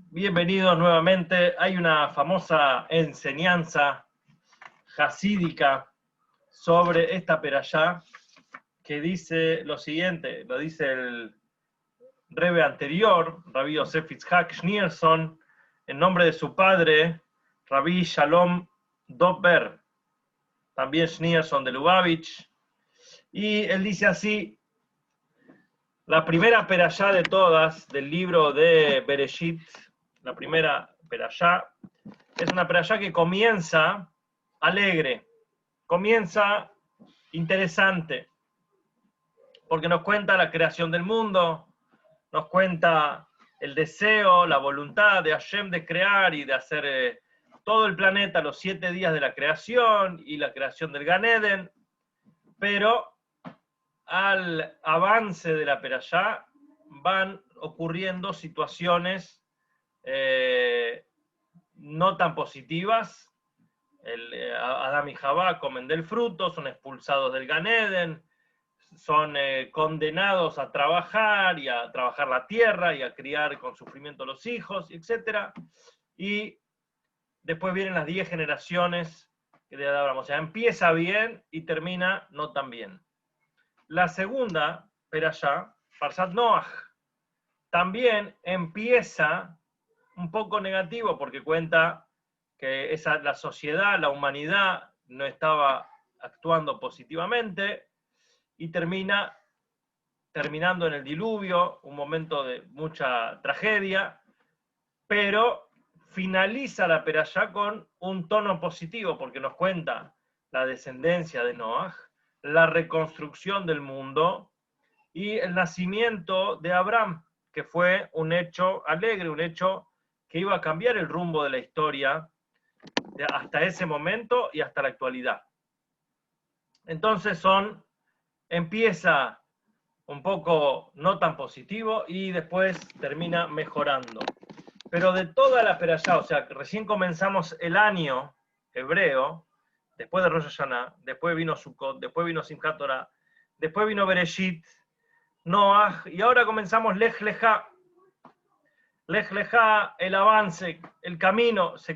Bienvenidos nuevamente. Hay una famosa enseñanza jasídica sobre esta perashá que dice lo siguiente, lo dice el Rebbe anterior, Rabbi Yosef Yitzhak Schneerson, en nombre de su padre, Rabbi Shalom Dober, también Schneerson de Lubavitch, y él dice así: la primera perashá de todas del libro de Bereshit, la primera perashá, es una perashá que comienza alegre, comienza interesante, porque nos cuenta la creación del mundo, nos cuenta el deseo, la voluntad de Hashem de crear y de hacer todo el planeta, los 7 días de la creación y la creación del Gan Eden, pero al avance de la perashá van ocurriendo situaciones no tan positivas. Adán y Jabá comen del fruto, son expulsados del Gan Eden, son condenados a trabajar y a trabajar la tierra y a criar con sufrimiento los hijos, etc. Y después vienen las 10 generaciones de Abraham. O sea, empieza bien y termina no tan bien. La segunda perashá, Parshat Noach, también empieza un poco negativo porque cuenta que la sociedad, la humanidad no estaba actuando positivamente y terminando en el diluvio, un momento de mucha tragedia, pero finaliza la perashá con un tono positivo porque nos cuenta la descendencia de Noach, la reconstrucción del mundo y el nacimiento de Abraham, que fue un hecho alegre, un hecho que iba a cambiar el rumbo de la historia hasta ese momento y hasta la actualidad. Entonces empieza un poco no tan positivo y después termina mejorando. Pero de toda la perashá, o sea, recién comenzamos el año hebreo, después de Rosh Hashanah, después vino Sukkot, después vino Simchat Torah, después vino Bereshit, Noach, y ahora comenzamos Lech Lejá. Lech Lejá, el avance, el camino, se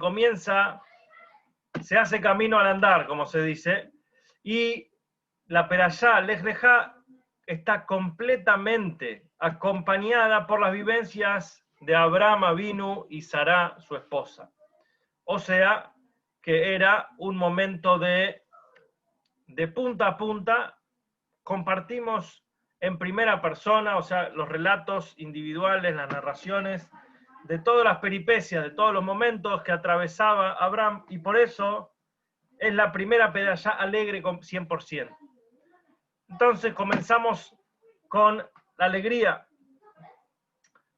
hace camino al andar, como se dice, y la perashá, Lech Lejá, está completamente acompañada por las vivencias de Abraham Avinu y Sará, su esposa. O sea, que era un momento de punta a punta, compartimos en primera persona, o sea, los relatos individuales, las narraciones, de todas las peripecias, de todos los momentos que atravesaba Abraham, y por eso es la primera perashá alegre con 100%. Entonces comenzamos con la alegría.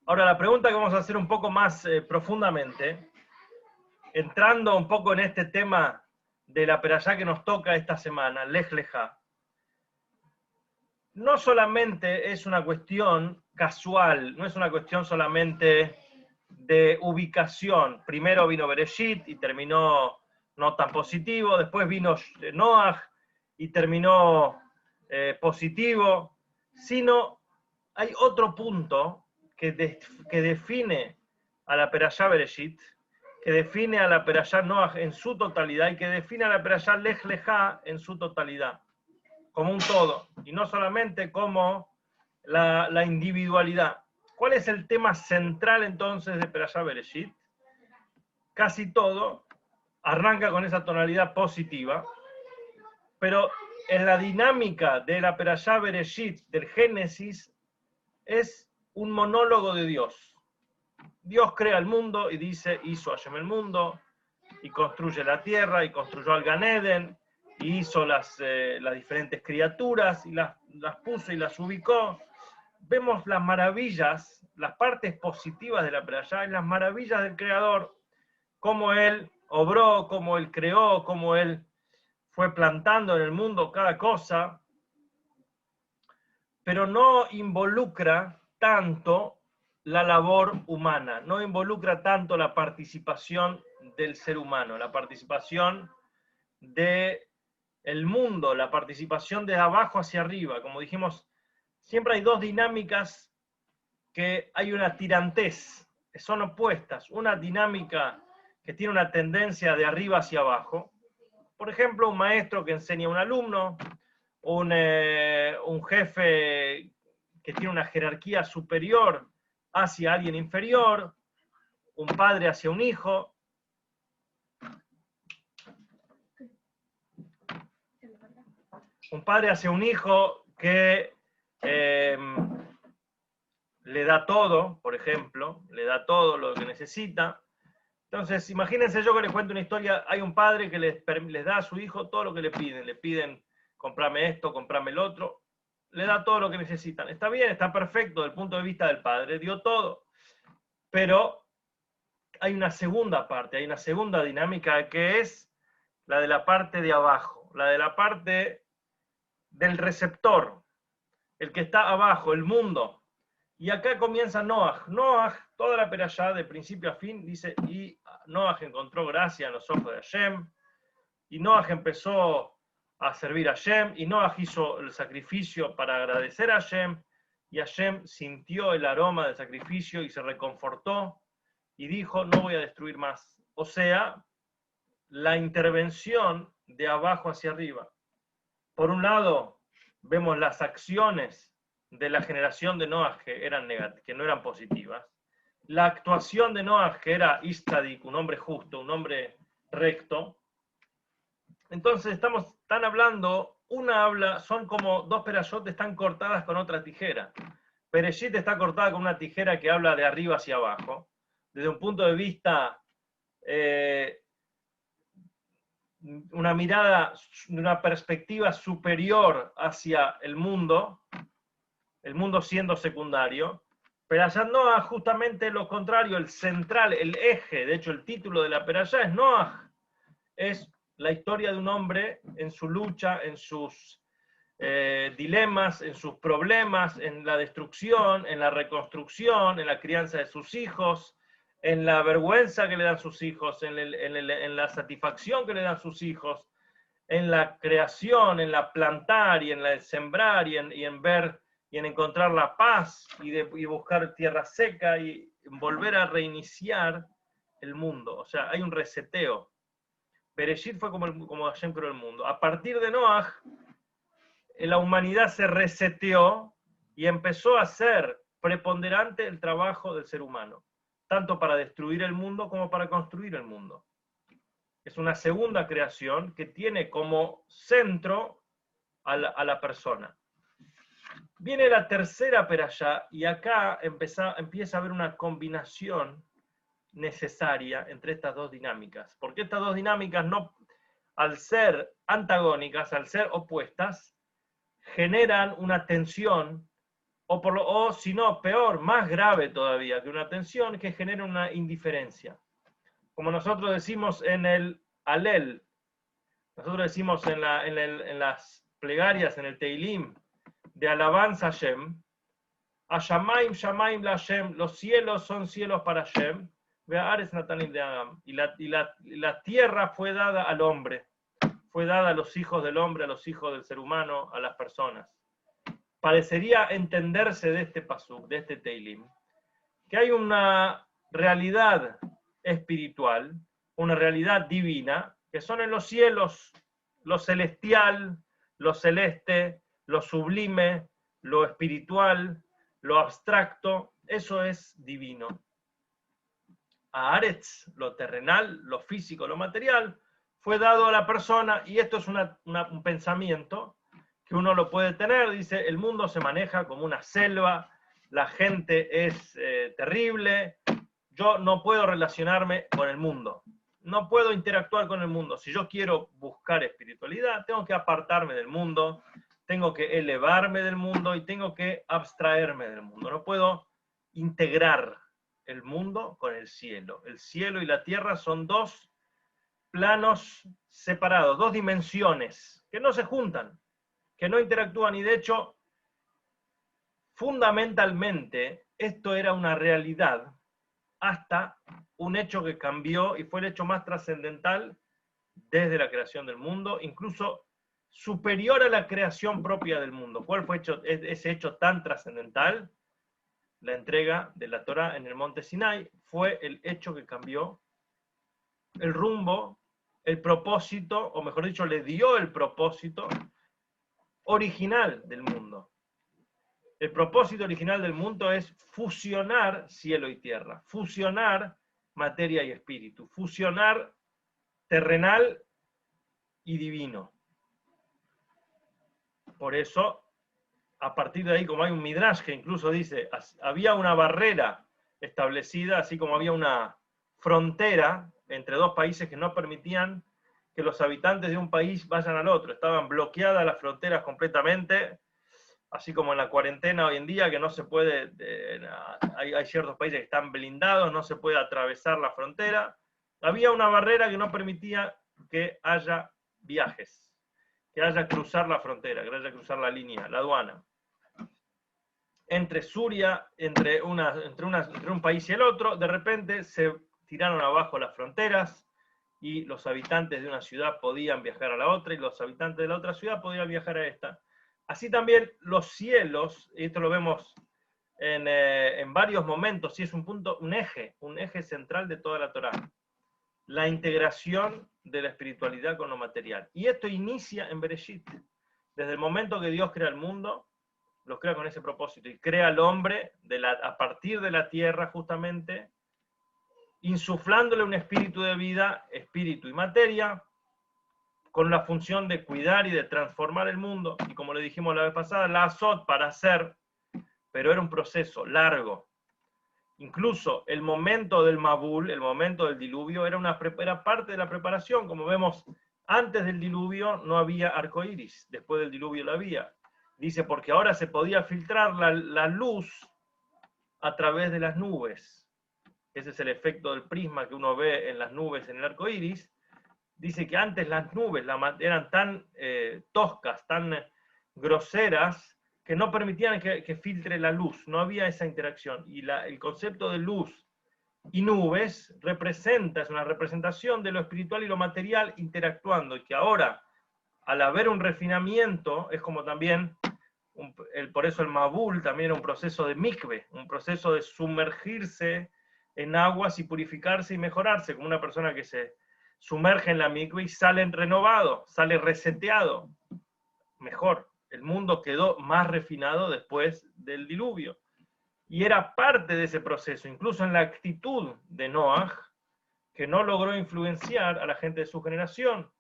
Ahora la pregunta que vamos a hacer un poco más profundamente, entrando un poco en este tema de la perashá que nos toca esta semana, Lech Lejá, no solamente es una cuestión casual, no es una cuestión solamente de ubicación. Primero vino Bereshit y terminó no tan positivo, después vino Noach y terminó positivo, sino hay otro punto que define a la perashá Bereshit, que define a la perashá Noach en su totalidad y que define a la perashá Lech Lejá en su totalidad, como un todo, y no solamente como la individualidad. ¿Cuál es el tema central entonces de Perashá Bereshit? Casi todo arranca con esa tonalidad positiva, pero en la dinámica de la Perashá Bereshit, del Génesis, es un monólogo de Dios. Dios crea el mundo y dice, hizo Hashem el mundo, y construye la tierra, y construyó al Gan Eden, y hizo las diferentes criaturas, y las puso y las ubicó. Vemos las maravillas, las partes positivas de la perashá, las maravillas del Creador, cómo Él obró, cómo Él creó, cómo Él fue plantando en el mundo cada cosa, pero no involucra tanto la labor humana, no involucra tanto la participación del ser humano, la participación del mundo, la participación de abajo hacia arriba. Como dijimos, siempre hay dos dinámicas que hay una tirantez son opuestas. Una dinámica que tiene una tendencia de arriba hacia abajo. Por ejemplo, un maestro que enseña a un alumno, un jefe que tiene una jerarquía superior hacia alguien inferior, un padre hacia un hijo. Un padre hacia un hijo que le da todo, por ejemplo, le da todo lo que necesita. Entonces, imagínense yo que les cuento una historia, hay un padre que les da a su hijo todo lo que le piden comprame esto, comprame el otro, le da todo lo que necesitan. Está bien, está perfecto desde el punto de vista del padre, dio todo, pero hay una segunda parte, hay una segunda dinámica que es la de la parte de abajo, la de la parte del receptor, el que está abajo, el mundo. Y acá comienza Noaj. Noaj, toda la perashá, de principio a fin, dice, y Noaj encontró gracia en los ojos de Hashem, y Noaj empezó a servir a Hashem, y Noaj hizo el sacrificio para agradecer a Hashem, y Hashem sintió el aroma del sacrificio y se reconfortó, y dijo, no voy a destruir más. O sea, la intervención de abajo hacia arriba. Por un lado, vemos las acciones de la generación de Noaj que no eran positivas. La actuación de Noaj, que era Istadik, un hombre justo, un hombre recto. Entonces están hablando, son como dos perashot están cortadas con otra tijera. Bereshit está cortada con una tijera que habla de arriba hacia abajo, desde un punto de vista una mirada, una perspectiva superior hacia el mundo siendo secundario, Perashá Noaj justamente lo contrario, el central, el eje, de hecho el título de la Perashá es Noaj, es la historia de un hombre en su lucha, en sus dilemas, en sus problemas, en la destrucción, en la reconstrucción, en la crianza de sus hijos, en la vergüenza que le dan sus hijos, en la satisfacción que le dan sus hijos, en la creación, en la plantar y en la sembrar y en ver y en encontrar la paz y buscar tierra seca y volver a reiniciar el mundo. O sea, hay un reseteo. Bereshit fue como Hashem creó el mundo. A partir de Noaj, la humanidad se reseteó y empezó a ser preponderante el trabajo del ser humano, tanto para destruir el mundo como para construir el mundo. Es una segunda creación que tiene como centro a la persona. Viene la tercera perashá y acá empieza a haber una combinación necesaria entre estas dos dinámicas. Porque estas dos dinámicas, no, al ser antagónicas, al ser opuestas, generan una tensión, o si no, peor, más grave todavía que una tensión, que genera una indiferencia. Como nosotros decimos en el Alel, nosotros decimos en las plegarias, en el Teilim, de alabanza a Hashem, Ashamaim, Shamaim la Hashem, los cielos son cielos para Hashem, Ve'aretz natanim de Adam, y la tierra fue dada al hombre, fue dada a los hijos del hombre, a los hijos del ser humano, a las personas. Parecería entenderse de este pasuk, de este Teilim, que hay una realidad espiritual, una realidad divina, que son en los cielos, lo celestial, lo celeste, lo sublime, lo espiritual, lo abstracto, eso es divino. A Aretz, lo terrenal, lo físico, lo material, fue dado a la persona, y esto es un pensamiento que uno lo puede tener, dice, el mundo se maneja como una selva, la gente es terrible, yo no puedo relacionarme con el mundo, no puedo interactuar con el mundo. Si yo quiero buscar espiritualidad, tengo que apartarme del mundo, tengo que elevarme del mundo y tengo que abstraerme del mundo. No puedo integrar el mundo con el cielo. El cielo y la tierra son dos planos separados, dos dimensiones que no se juntan, que no interactúan, y de hecho, fundamentalmente, esto era una realidad hasta un hecho que cambió y fue el hecho más trascendental desde la creación del mundo, incluso superior a la creación propia del mundo. ¿Cuál fue ese hecho tan trascendental? la entrega de la Torá en el monte Sinai fue el hecho que cambió el rumbo, el propósito, o mejor dicho, le dio el propósito original del mundo. El propósito original del mundo es fusionar cielo y tierra, fusionar materia y espíritu, fusionar terrenal y divino. Por eso, a partir de ahí, como hay un midrash que incluso dice, había una barrera establecida, así como había una frontera entre dos países que no permitían que los habitantes de un país vayan al otro. Estaban bloqueadas las fronteras completamente, así como en la cuarentena hoy en día, que no se puede, hay ciertos países que están blindados, no se puede atravesar la frontera. Había una barrera que no permitía que haya viajes, que haya cruzar la frontera, que haya cruzar la línea, la aduana. Entre Suria, entre un país y el otro, de repente se tiraron abajo las fronteras y los habitantes de una ciudad podían viajar a la otra y los habitantes de la otra ciudad podían viajar a esta. Así también los cielos, y esto lo vemos en varios momentos, y es un eje central de toda la Torá, la integración de la espiritualidad con lo material. Y esto inicia en Bereshit. Desde el momento que Dios crea el mundo, lo crea con ese propósito, y crea al hombre a partir de la tierra, justamente, insuflándole un espíritu de vida, espíritu y materia, con la función de cuidar y de transformar el mundo, y como le dijimos la vez pasada, la azot para hacer, pero era un proceso largo. Incluso el momento del Mabul, el momento del diluvio, era parte de la preparación. Como vemos, antes del diluvio no había arco iris, después del diluvio lo había. Dice, porque ahora se podía filtrar la luz a través de las nubes. Ese es el efecto del prisma que uno ve en las nubes en el arco iris. Dice que antes las nubes eran tan toscas, tan groseras, que no permitían que filtre la luz, no había esa interacción. Y el concepto de luz y nubes es una representación de lo espiritual y lo material interactuando, y que ahora, al haber un refinamiento, es como también, por eso el Mabul también era un proceso de mikve, un proceso de sumergirse en aguas y purificarse y mejorarse, como una persona que se sumerge en la mikve y sale renovado, sale reseteado, mejor. El mundo quedó más refinado después del diluvio. Y era parte de ese proceso, incluso en la actitud de Noaj, que no logró influenciar a la gente de su generación.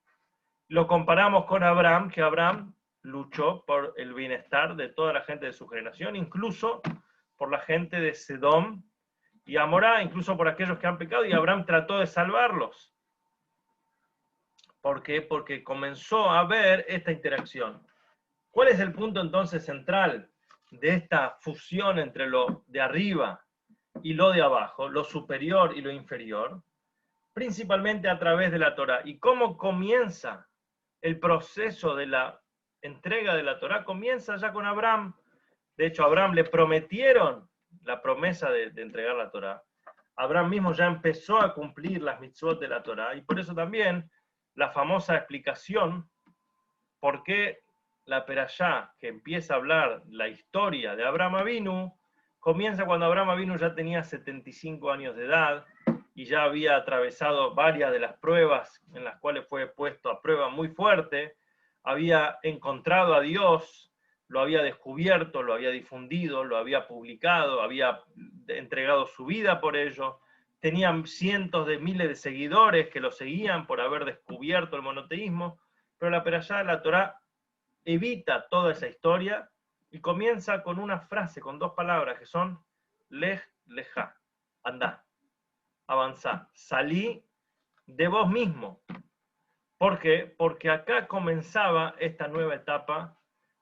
Lo comparamos con Abraham, que Abraham luchó por el bienestar de toda la gente de su generación, incluso por la gente de Sedom y Amorá, incluso por aquellos que han pecado, y Abraham trató de salvarlos. ¿Por qué? Porque comenzó a ver esta interacción. ¿Cuál es el punto entonces central de esta fusión entre lo de arriba y lo de abajo, lo superior y lo inferior? Principalmente a través de la Torá. ¿Y cómo comienza el proceso de la entrega de la Torá? Comienza ya con Abraham. De hecho, a Abraham le prometieron la promesa de entregar la Torá. Abraham mismo ya empezó a cumplir las mitzvot de la Torá, y por eso también la famosa explicación por qué la perashá que empieza a hablar la historia de Abraham Avinu comienza cuando Abraham Avinu ya tenía 75 años de edad y ya había atravesado varias de las pruebas en las cuales fue puesto a prueba muy fuerte, había encontrado a Dios, lo había descubierto, lo había difundido, lo había publicado, había entregado su vida por ello, tenía cientos de miles de seguidores que lo seguían por haber descubierto el monoteísmo, pero la perashá, la Torá, evita toda esa historia y comienza con una frase, con dos palabras que son lej, lejá, andá, avanzá, salí de vos mismo. ¿Por qué? Porque acá comenzaba esta nueva etapa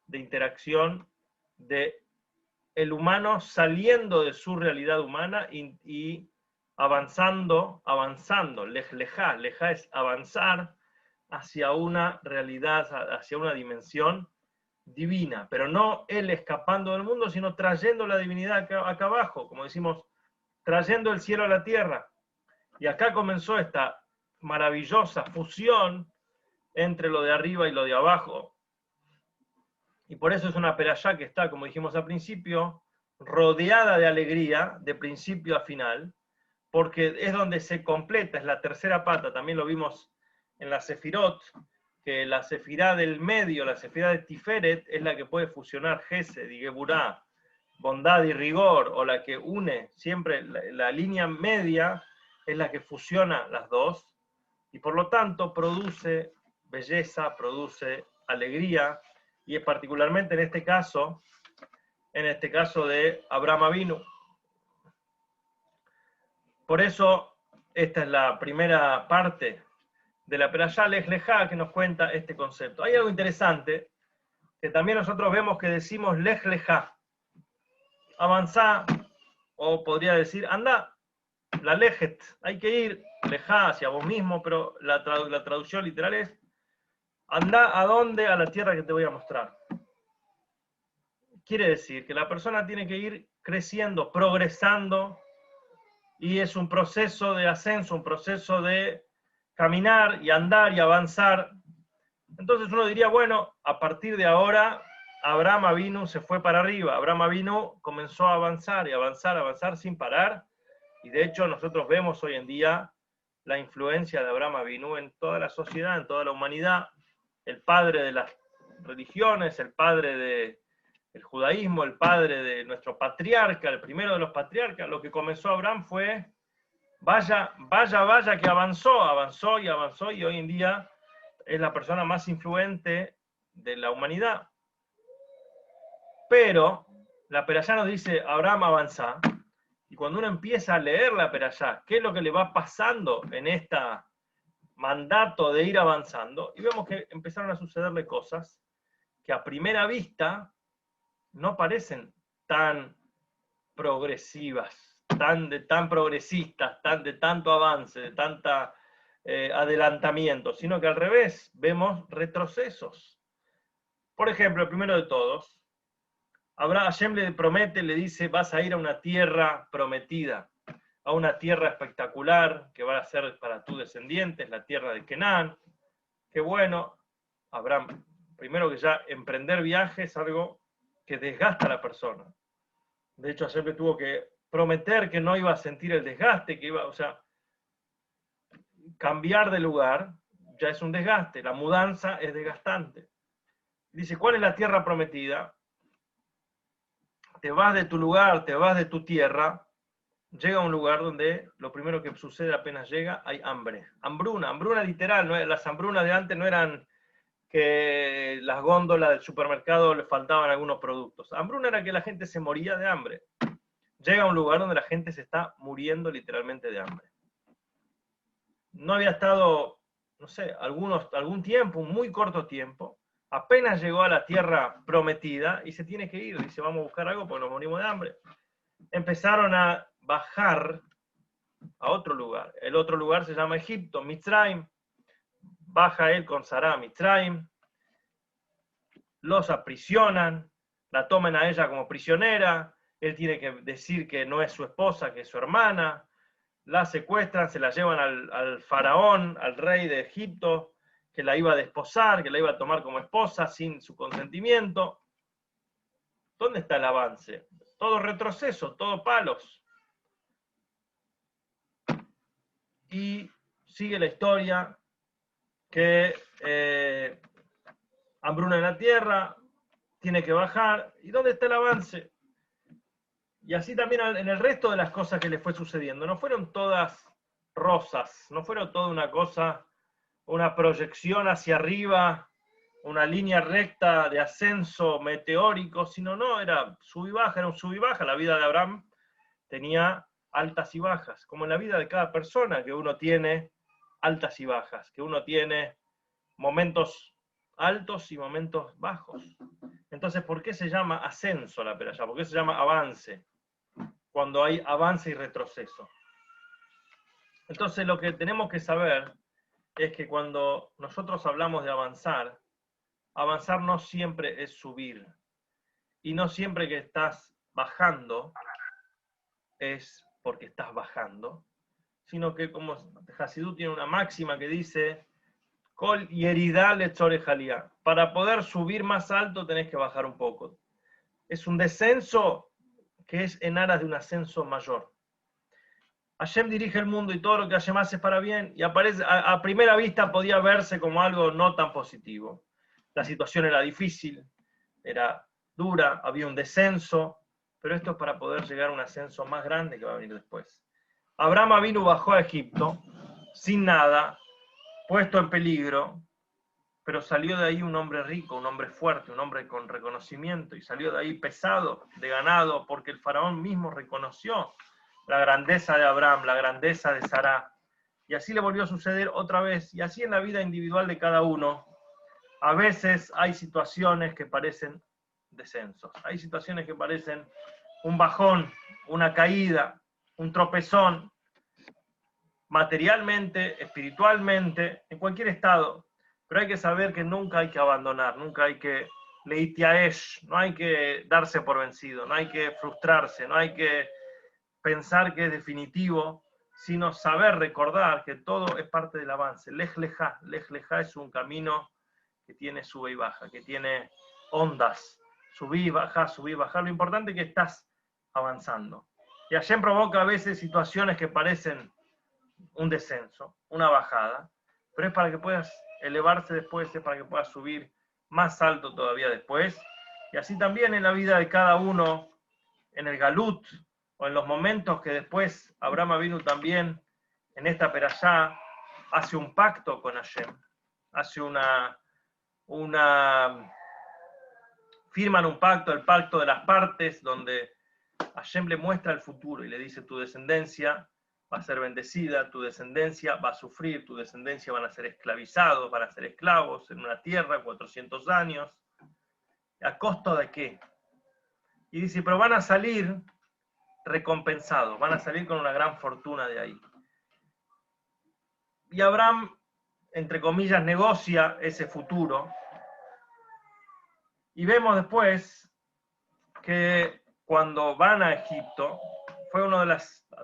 de interacción de el humano saliendo de su realidad humana y avanzando, lej, lejá es avanzar hacia una realidad, hacia una dimensión divina, pero no él escapando del mundo, sino trayendo la divinidad acá abajo, como decimos, trayendo el cielo a la tierra. Y acá comenzó esta maravillosa fusión entre lo de arriba y lo de abajo. Y por eso es una perashá que está, como dijimos al principio, rodeada de alegría, de principio a final, porque es donde se completa, es la tercera pata, también lo vimos en la Sefirot, que la Sefirá del medio, la Sefirá de Tiferet, es la que puede fusionar Gesed y Geburá, bondad y rigor, o la que une siempre la línea media, es la que fusiona las dos, y por lo tanto produce belleza, produce alegría, y es particularmente en este caso de Abraham Avinu. Por eso, esta es la primera parte de la Perashá Lej Lejá que nos cuenta este concepto. Hay algo interesante, que también nosotros vemos que decimos Lej Lejá, avanzá, o podría decir, anda, la lejet, hay que ir, lejá, hacia vos mismo, pero la traducción literal es, anda a dónde, a la tierra que te voy a mostrar. Quiere decir que la persona tiene que ir creciendo, progresando, y es un proceso de ascenso, un proceso de caminar y andar y avanzar. Entonces uno diría, bueno, a partir de ahora, Abraham Avinu se fue para arriba, Abraham Avinu comenzó a avanzar y avanzar, avanzar sin parar, y de hecho nosotros vemos hoy en día la influencia de Abraham Avinu en toda la sociedad, en toda la humanidad, el padre de las religiones, el padre del judaísmo, el padre de nuestro patriarca, el primero de los patriarcas. Lo que comenzó Abraham fue, vaya, que avanzó y avanzó, y hoy en día es la persona más influente de la humanidad. Pero la Perashá nos dice, Abraham avanza, y cuando uno empieza a leer la Perashá, ¿qué es lo que le va pasando en este mandato de ir avanzando? Y vemos que empezaron a sucederle cosas que a primera vista no parecen tan progresivas, tan progresistas, de tanto avance, de tanta adelantamiento, sino que al revés, vemos retrocesos. Por ejemplo, el primero de todos, Hashem le promete, le dice, vas a ir a una tierra prometida, a una tierra espectacular que va a ser para tus descendientes, la tierra de Canaán. Qué bueno, Abraham, primero que ya emprender viaje es algo que desgasta a la persona. De hecho, Hashem le tuvo que prometer que no iba a sentir el desgaste, que iba, o sea, cambiar de lugar ya es un desgaste, la mudanza es desgastante. Dice, ¿cuál es la tierra prometida? Te vas de tu lugar, te vas de tu tierra, llega a un lugar donde lo primero que sucede apenas llega, hay hambre. Hambruna literal, ¿no? Las hambrunas de antes no eran que las góndolas del supermercado le faltaban algunos productos. Hambruna era que la gente se moría de hambre. Llega a un lugar donde la gente se está muriendo literalmente de hambre. No había estado, no sé, algún tiempo, un muy corto tiempo, apenas llegó a la tierra prometida y se tiene que ir. Dice, vamos a buscar algo porque nos morimos de hambre. Empezaron a bajar a otro lugar. El otro lugar se llama Egipto, Mitzrayim. Baja él con Sará a Mitzrayim. Los aprisionan, la toman a ella como prisionera. Él tiene que decir que no es su esposa, que es su hermana. La secuestran, se la llevan al faraón, al rey de Egipto, que la iba a desposar, que la iba a tomar como esposa sin su consentimiento. ¿Dónde está el avance? Todo retroceso, todo palos. Y sigue la historia que hambruna en la tierra, tiene que bajar. ¿Y dónde está el avance? Y así también en el resto de las cosas que le fue sucediendo. No fueron todas rosas, no fueron toda una cosa, una proyección hacia arriba, una línea recta de ascenso meteórico, sino no, era sub y baja, era un sub y baja. La vida de Abraham tenía altas y bajas, como en la vida de cada persona, que uno tiene altas y bajas, que uno tiene momentos altos y momentos bajos. Entonces, ¿por qué se llama ascenso la perashá? ¿Por qué se llama avance? Cuando hay avance y retroceso. Entonces, lo que tenemos que saber es que cuando nosotros hablamos de avanzar, avanzar no siempre es subir. Y no siempre que estás bajando es porque estás bajando, sino que como Hasidú tiene una máxima que dice, Kol yerida lechore jalía. Para poder subir más alto tenés que bajar un poco. Es un descenso que es en aras de un ascenso mayor. Hashem dirige el mundo y todo lo que Hashem hace es para bien, y aparece, a primera vista podía verse como algo no tan positivo. La situación era difícil, era dura, había un descenso, pero esto es para poder llegar a un ascenso más grande que va a venir después. Abraham Avinu bajó a Egipto, sin nada, puesto en peligro, pero salió de ahí un hombre rico, un hombre fuerte, un hombre con reconocimiento, y salió de ahí pesado, de ganado, porque el faraón mismo reconoció la grandeza de Abraham, la grandeza de Sará. Y así le volvió a suceder otra vez, y así en la vida individual de cada uno. A veces hay situaciones que parecen descensos, hay situaciones que parecen un bajón, una caída, un tropezón, materialmente, espiritualmente, en cualquier estado. Pero hay que saber que nunca hay que abandonar, nunca hay que leitiaesh, no hay que darse por vencido, no hay que frustrarse, no hay que pensar que es definitivo, sino saber recordar que todo es parte del avance. Lej Lejá es un camino que tiene sube y baja, que tiene ondas, subir y bajar, subir y bajar. Lo importante es que estás avanzando. Y Hashem provoca a veces situaciones que parecen un descenso, una bajada, pero es para que puedas elevarse después, es para que puedas subir más alto todavía después. Y así también en la vida de cada uno, en el Galut, o en los momentos que después Abraham Avinu también, en esta perashá, hace un pacto con Hashem, hace firman un pacto, el pacto de las partes, donde Hashem le muestra el futuro y le dice: tu descendencia va a ser bendecida, tu descendencia va a sufrir, tu descendencia van a ser esclavizados, van a ser esclavos en una tierra 400 años. ¿A costo de qué? Y dice: pero van a salir recompensados, van a salir con una gran fortuna de ahí. Y Abraham, entre comillas, negocia ese futuro. Y vemos después que cuando van a Egipto, fue uno de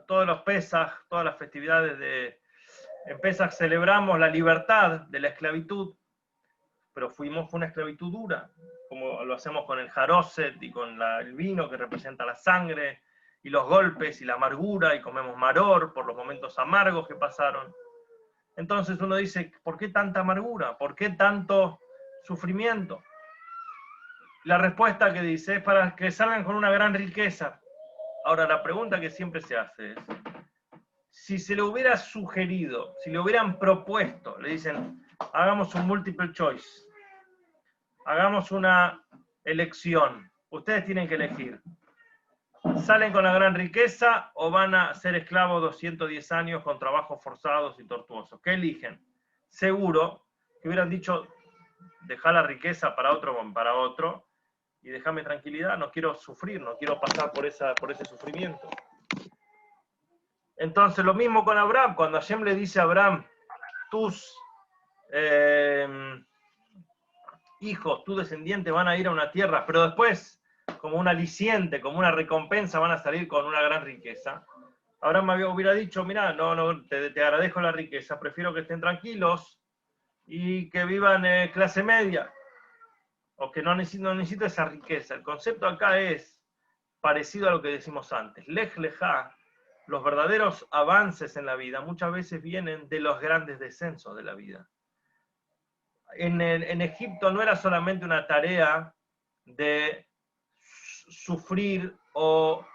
todos los Pesaj, todas las festividades en Pesaj celebramos la libertad de la esclavitud, pero fue una esclavitud dura, como lo hacemos con el jaroset y con el vino que representa la sangre, y los golpes y la amargura, y comemos maror por los momentos amargos que pasaron. Entonces uno dice: ¿por qué tanta amargura? ¿Por qué tanto sufrimiento? La respuesta que dice es para que salgan con una gran riqueza. Ahora, la pregunta que siempre se hace es: si se le hubiera sugerido, si le hubieran propuesto, le dicen: hagamos un multiple choice, hagamos una elección, ustedes tienen que elegir, ¿salen con la gran riqueza o van a ser esclavos 210 años con trabajos forzados y tortuosos? ¿Qué eligen? Seguro que hubieran dicho: deja la riqueza para otro y déjame tranquilidad, no quiero sufrir, no quiero pasar por ese sufrimiento. Entonces lo mismo con Abraham, cuando Hashem le dice a Abraham: tus hijos, tu descendiente van a ir a una tierra, pero después, como un aliciente, como una recompensa, van a salir con una gran riqueza. Abraham hubiera dicho: mira, no, te agradezco la riqueza, prefiero que estén tranquilos y que vivan clase media, o que no necesito esa riqueza. El concepto acá es parecido a lo que decimos antes. Lej Lejá, los verdaderos avances en la vida muchas veces vienen de los grandes descensos de la vida. En Egipto no era solamente una tarea de sufrir o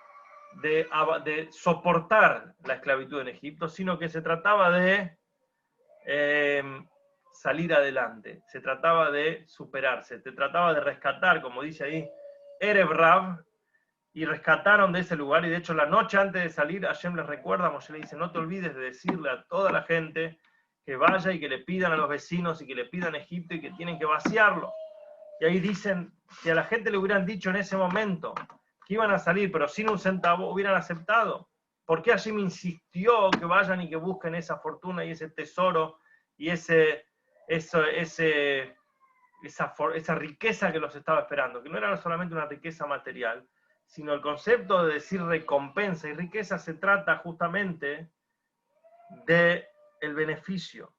de soportar la esclavitud en Egipto, sino que se trataba de salir adelante, se trataba de superarse, se trataba de rescatar, como dice ahí, Erev Rav, y rescataron de ese lugar. Y de hecho la noche antes de salir, Hashem les recuerda, Moshe le dice: no te olvides de decirle a toda la gente que vaya y que le pidan a los vecinos y que le pidan a Egipto y que tienen que vaciarlo. Y ahí dicen: si a la gente le hubieran dicho en ese momento que iban a salir pero sin un centavo, hubieran aceptado. ¿Por qué Hashem insistió que vayan y que busquen esa fortuna y ese tesoro y esa riqueza que los estaba esperando? Que no era solamente una riqueza material, sino el concepto de decir recompensa y riqueza se trata justamente del beneficio.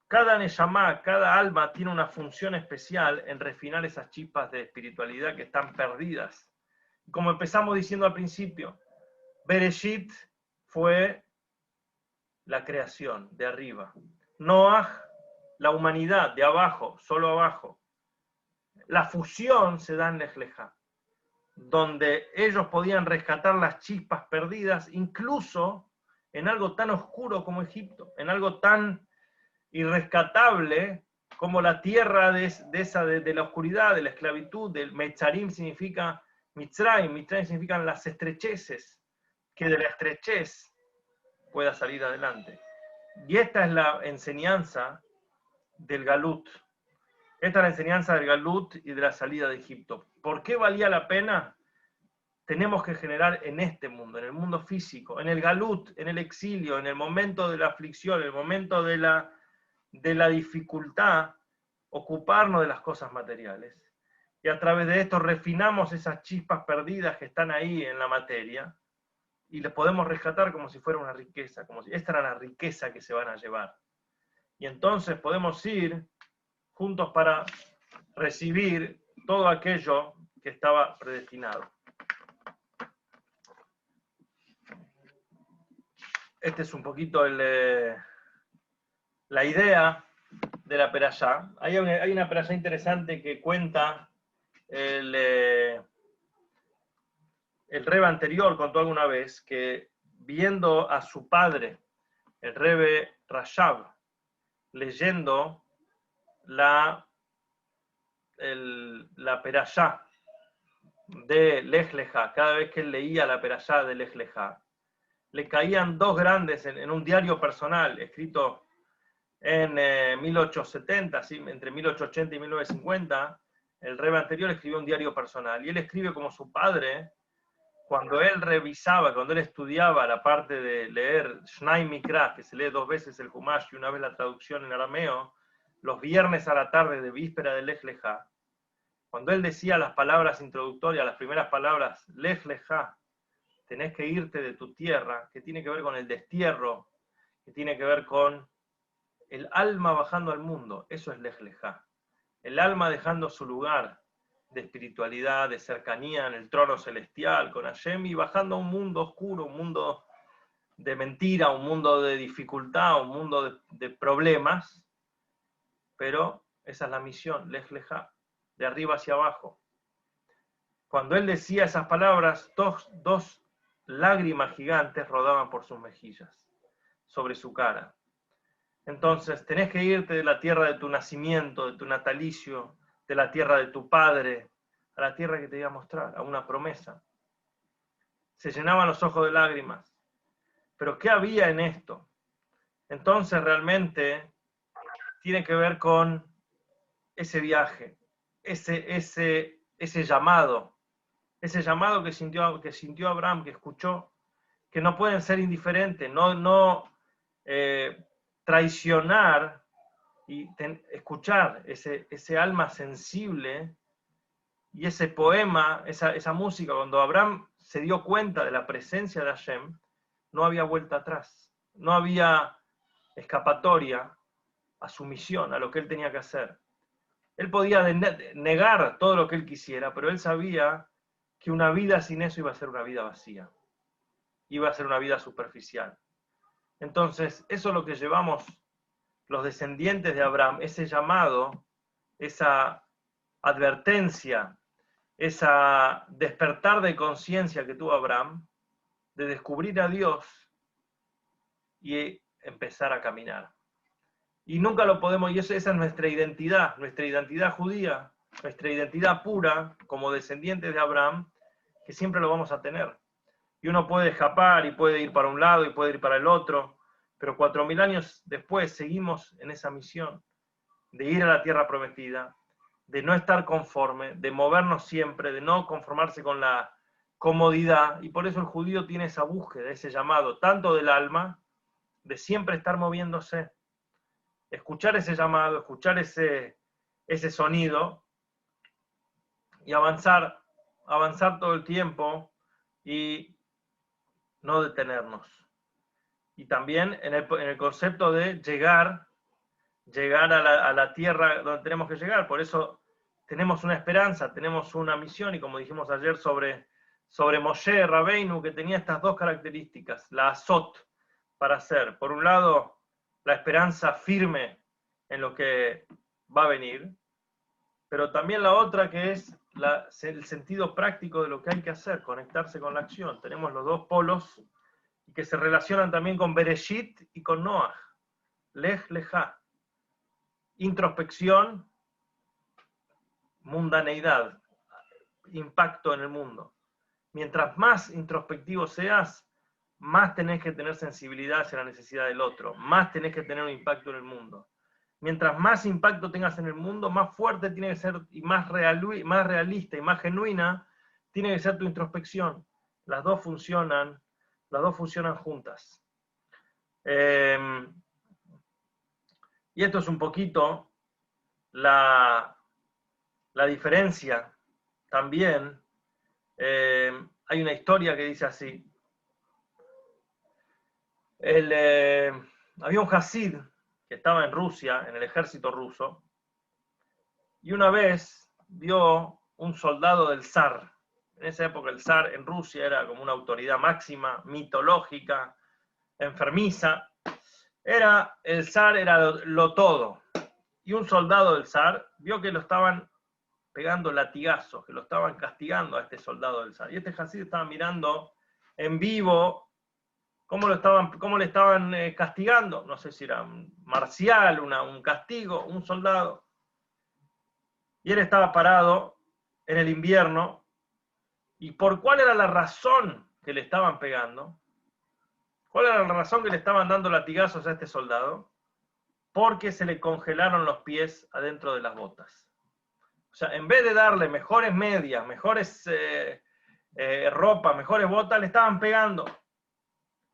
Cada neshama, cada alma tiene una función especial en refinar esas chispas de espiritualidad que están perdidas. Como empezamos diciendo al principio, Bereshit fue la creación de arriba. Noah, la humanidad de abajo, solo abajo. La fusión se da en Lej Lejá, donde ellos podían rescatar las chispas perdidas, incluso en algo tan oscuro como Egipto, en algo tan irrescatable como la tierra de la oscuridad, de la esclavitud, del Metzarim significa Mitzrayim, Mitzrayim significan las estrecheces, que de la estrechez pueda salir adelante. Y esta es la enseñanza del Galut. Esta es la enseñanza del Galut y de la salida de Egipto. ¿Por qué valía la pena? Tenemos que generar en este mundo, en el mundo físico, en el Galut, en el exilio, en el momento de la aflicción, en el momento de la dificultad, ocuparnos de las cosas materiales. Y a través de esto refinamos esas chispas perdidas que están ahí en la materia y les podemos rescatar como si fuera una riqueza, como si esta era la riqueza que se van a llevar. Y entonces podemos ir juntos para recibir todo aquello que estaba predestinado. Este es un poquito la idea de la perashá. Hay una perashá interesante que cuenta el Rebbe anterior, contó alguna vez que viendo a su padre, el Rebbe Rashab, leyendo la perashá de Lej Lejá, cada vez que él leía la perashá de Lej Lejá, le caían dos grandes en un diario personal escrito en 1870, ¿sí? Entre 1880 y 1950, el Rebbe anterior escribió un diario personal, y él escribe como su padre, cuando él revisaba, cuando él estudiaba la parte de leer Shnai Mikra, que se lee 2 veces el Humash y una vez la traducción en arameo, los viernes a la tarde de víspera de Lej Lejá, cuando él decía las palabras introductorias, las primeras palabras, Lej Lejá, tenés que irte de tu tierra, que tiene que ver con el destierro, que tiene que ver con el alma bajando al mundo, eso es Lej Lejá. El alma dejando su lugar de espiritualidad, de cercanía en el trono celestial con Hashem y bajando a un mundo oscuro, un mundo de mentira, un mundo de dificultad, un mundo de problemas, pero esa es la misión, Lej Lejá, de arriba hacia abajo. Cuando él decía esas palabras, dos lágrimas gigantes rodaban por sus mejillas, sobre su cara. Entonces, tenés que irte de la tierra de tu nacimiento, de tu natalicio, de la tierra de tu padre, a la tierra que te iba a mostrar, a una promesa. Se llenaban los ojos de lágrimas. Pero ¿qué había en esto? Entonces, realmente, tiene que ver con ese viaje, ese llamado que sintió Abraham, que escuchó, que no pueden ser indiferentes, no traicionar y escuchar ese alma sensible y ese poema, esa música. Cuando Abraham se dio cuenta de la presencia de Hashem, no había vuelta atrás, no había escapatoria a su misión, a lo que él tenía que hacer. Él podía negar todo lo que él quisiera, pero él sabía que una vida sin eso iba a ser una vida vacía, iba a ser una vida superficial. Entonces, eso es lo que llevamos los descendientes de Abraham, ese llamado, esa advertencia, esa despertar de conciencia que tuvo Abraham, de descubrir a Dios y empezar a caminar. Y nunca lo podemos, y esa es nuestra identidad judía, nuestra identidad pura, como descendientes de Abraham, que siempre lo vamos a tener. Y uno puede escapar y puede ir para un lado y puede ir para el otro, pero 4000 años después seguimos en esa misión de ir a la tierra prometida, de no estar conforme, de movernos siempre, de no conformarse con la comodidad, y por eso el judío tiene esa búsqueda, ese llamado, tanto del alma, de siempre estar moviéndose, escuchar ese llamado, escuchar ese sonido, y avanzar todo el tiempo, y no detenernos. Y también en el concepto de llegar a la tierra donde tenemos que llegar. Por eso tenemos una esperanza, tenemos una misión, y como dijimos ayer sobre sobre Moshe Rabbeinu, que tenía estas dos características, la azot, para hacer, por un lado, la esperanza firme en lo que va a venir, pero también la otra que es el sentido práctico de lo que hay que hacer, conectarse con la acción. Tenemos los dos polos que se relacionan también con Bereshit y con Noach. Lech Lejá. Introspección, mundaneidad, impacto en el mundo. Mientras más introspectivo seas, más tenés que tener sensibilidad hacia la necesidad del otro, más tenés que tener un impacto en el mundo. Mientras más impacto tengas en el mundo, más fuerte tiene que ser, y más realista y más genuina tiene que ser tu introspección. Las dos funcionan juntas. Y esto es un poquito la diferencia también. Hay una historia que dice así. Había un Hasid que estaba en Rusia, en el ejército ruso, y una vez vio un soldado del zar. En esa época el zar en Rusia era como una autoridad máxima, mitológica, enfermiza. El zar era lo todo. Y un soldado del zar vio que lo estaban pegando latigazos, que lo estaban castigando a este soldado del zar. Y este Hasid estaba mirando en vivo cómo le estaban castigando. No sé si era marcial, un castigo, un soldado. Y él estaba parado en el invierno. ¿Y por cuál era la razón que le estaban pegando? ¿Cuál era la razón que le estaban dando latigazos a este soldado? Porque se le congelaron los pies adentro de las botas. O sea, en vez de darle mejores medias, mejores ropas, mejores botas, le estaban pegando.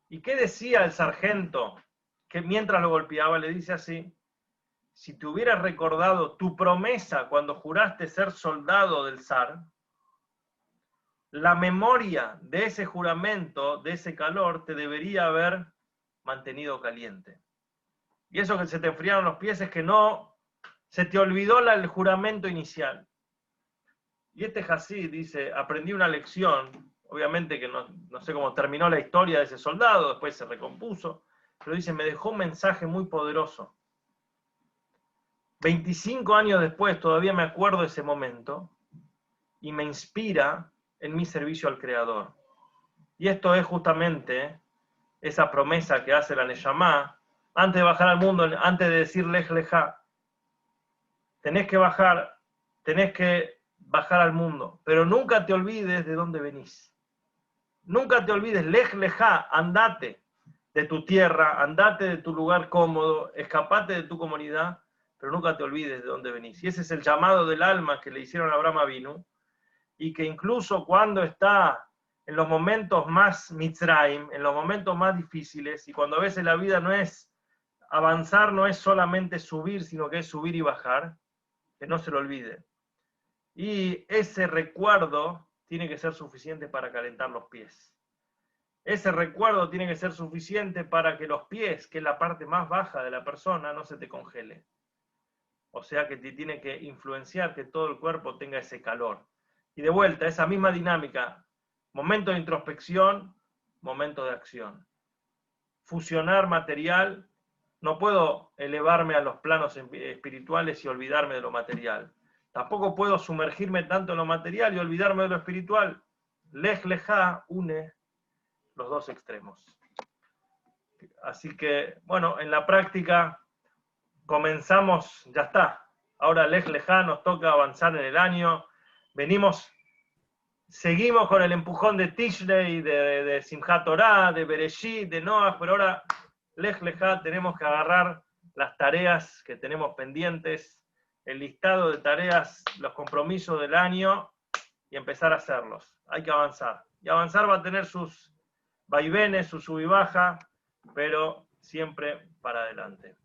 ¿Y qué decía el sargento? Que mientras lo golpeaba le dice así: si te hubieras recordado tu promesa cuando juraste ser soldado del zar, la memoria de ese juramento, de ese calor, te debería haber mantenido caliente. Y eso que se te enfriaron los pies es que no, se te olvidó el juramento inicial. Y este Hasid dice, aprendí una lección, obviamente que no sé cómo terminó la historia de ese soldado, después se recompuso, pero dice, me dejó un mensaje muy poderoso. 25 años después todavía me acuerdo de ese momento y me inspira en mi servicio al Creador. Y esto es justamente esa promesa que hace la Neshama antes de bajar al mundo, antes de decir Lech Lejá. Tenés que bajar al mundo, pero nunca te olvides de dónde venís. Nunca te olvides, Lech Lejá, andate de tu tierra, andate de tu lugar cómodo, escapate de tu comunidad, pero nunca te olvides de dónde venís. Y ese es el llamado del alma que le hicieron a Abraham Avinu, y que incluso cuando está en los momentos más mitzrayim, en los momentos más difíciles, y cuando a veces la vida no es avanzar, no es solamente subir, sino que es subir y bajar, que no se lo olvide. Y ese recuerdo tiene que ser suficiente para calentar los pies. Ese recuerdo tiene que ser suficiente para que los pies, que es la parte más baja de la persona, no se te congele. O sea que te tiene que influenciar que todo el cuerpo tenga ese calor. Y de vuelta, esa misma dinámica, momento de introspección, momento de acción. Fusionar material, no puedo elevarme a los planos espirituales y olvidarme de lo material. Tampoco puedo sumergirme tanto en lo material y olvidarme de lo espiritual. Lech Lejá une los dos extremos. Así que, bueno, en la práctica comenzamos, ya está. Ahora Lech Lejá nos toca avanzar en el año. Seguimos con el empujón de Tishrei, de Simchat Torah, de Bereshit, de Noach, pero ahora Lech Lejá tenemos que agarrar las tareas que tenemos pendientes, el listado de tareas, los compromisos del año y empezar a hacerlos. Hay que avanzar. Y avanzar va a tener sus vaivenes, su sub y baja, pero siempre para adelante.